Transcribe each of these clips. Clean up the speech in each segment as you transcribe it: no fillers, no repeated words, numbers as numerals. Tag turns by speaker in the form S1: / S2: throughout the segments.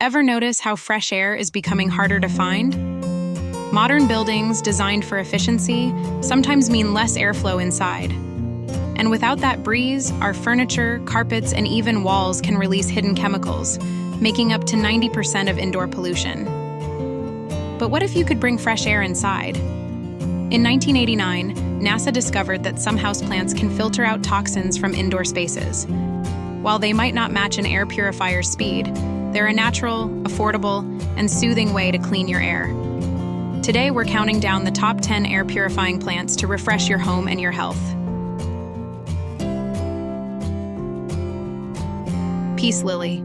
S1: Ever notice how fresh air is becoming harder to find? Modern buildings designed for efficiency sometimes mean less airflow inside. And without that breeze, our furniture, carpets, and even walls can release hidden chemicals, making up to 90% of indoor pollution. But what if you could bring fresh air inside? In 1989, NASA discovered that some houseplants can filter out toxins from indoor spaces. While they might not match an air purifier's speed, they're a natural, affordable, and soothing way to clean your air. Today, we're counting down the top 10 air-purifying plants to refresh your home and your health. Peace lily.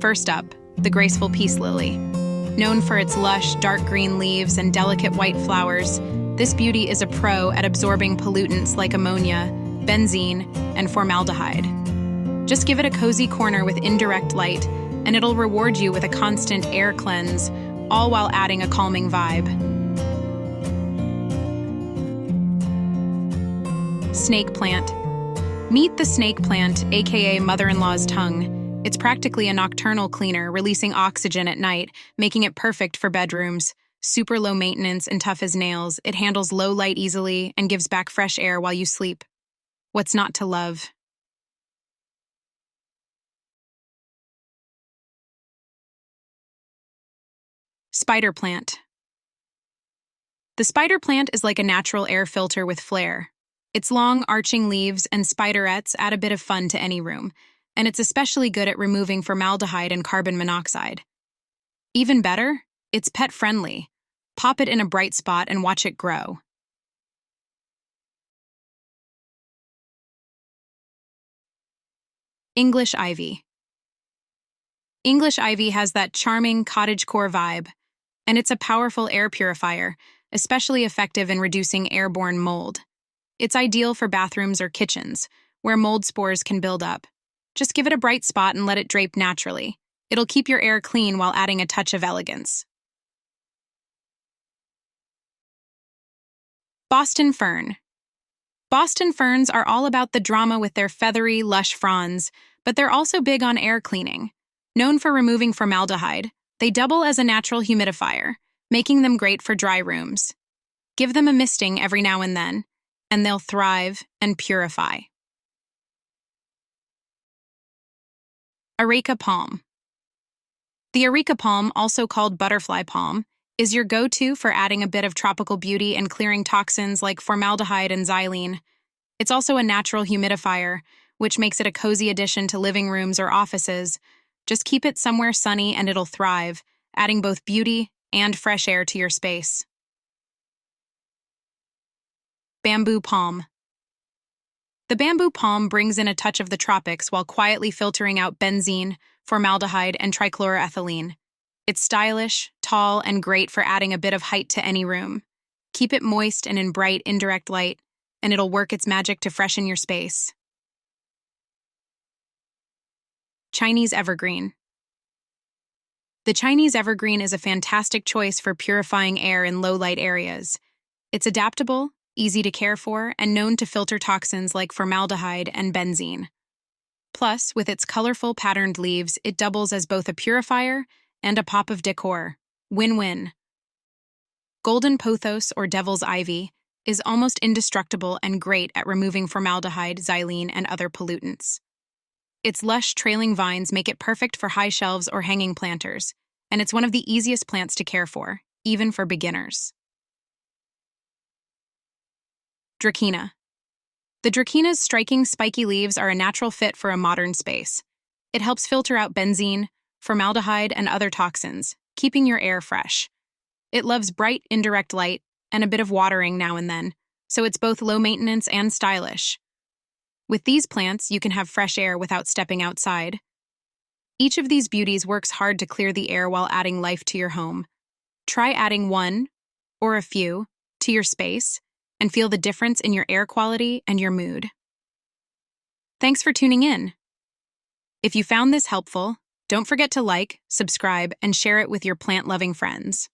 S1: First up, the graceful peace lily. Known for its lush, dark green leaves and delicate white flowers, this beauty is a pro at absorbing pollutants like ammonia, benzene, and formaldehyde. Just give it a cozy corner with indirect light, and it'll reward you with a constant air cleanse, all while adding a calming vibe. Snake plant. Meet the snake plant, aka mother-in-law's tongue. It's practically a nocturnal cleaner, releasing oxygen at night, making it perfect for bedrooms. Super low maintenance and tough as nails, it handles low light easily and gives back fresh air while you sleep. What's not to love? Spider plant. The spider plant is like a natural air filter with flair. Its long, arching leaves and spiderettes add a bit of fun to any room, and it's especially good at removing formaldehyde and carbon monoxide. Even better, it's pet-friendly. Pop it in a bright spot and watch it grow. English ivy. English ivy has that charming cottagecore vibe, and it's a powerful air purifier, especially effective in reducing airborne mold. It's ideal for bathrooms or kitchens, where mold spores can build up. Just give it a bright spot and let it drape naturally. It'll keep your air clean while adding a touch of elegance. Boston fern. Boston ferns are all about the drama with their feathery, lush fronds, but they're also big on air cleaning. Known for removing formaldehyde, they double as a natural humidifier, making them great for dry rooms. Give them a misting every now and then, and they'll thrive and purify. Areca Palm. The Areca Palm, also called butterfly palm, is your go-to for adding a bit of tropical beauty and clearing toxins like formaldehyde and xylene. It's also a natural humidifier, which makes it a cozy addition to living rooms or offices. Just keep it somewhere sunny and it'll thrive, adding both beauty and fresh air to your space. Bamboo palm. The bamboo palm brings in a touch of the tropics while quietly filtering out benzene, formaldehyde, and trichloroethylene. It's stylish, tall, and great for adding a bit of height to any room. Keep it moist and in bright, indirect light, and it'll work its magic to freshen your space. Chinese evergreen. The Chinese evergreen is a fantastic choice for purifying air in low-light areas. It's adaptable, easy to care for, and known to filter toxins like formaldehyde and benzene. Plus, with its colorful, patterned leaves, it doubles as both a purifier and a pop of decor. Win-win. Golden pothos, or devil's ivy, is almost indestructible and great at removing formaldehyde, xylene, and other pollutants. Its lush, trailing vines make it perfect for high shelves or hanging planters, and it's one of the easiest plants to care for, even for beginners. Dracaena. The Dracaena's striking, spiky leaves are a natural fit for a modern space. It helps filter out benzene, formaldehyde, and other toxins, keeping your air fresh. It loves bright, indirect light and a bit of watering now and then, so it's both low maintenance and stylish. With these plants, you can have fresh air without stepping outside. Each of these beauties works hard to clear the air while adding life to your home. Try adding one, or a few, to your space, and feel the difference in your air quality and your mood. Thanks for tuning in. If you found this helpful, don't forget to like, subscribe, and share it with your plant-loving friends.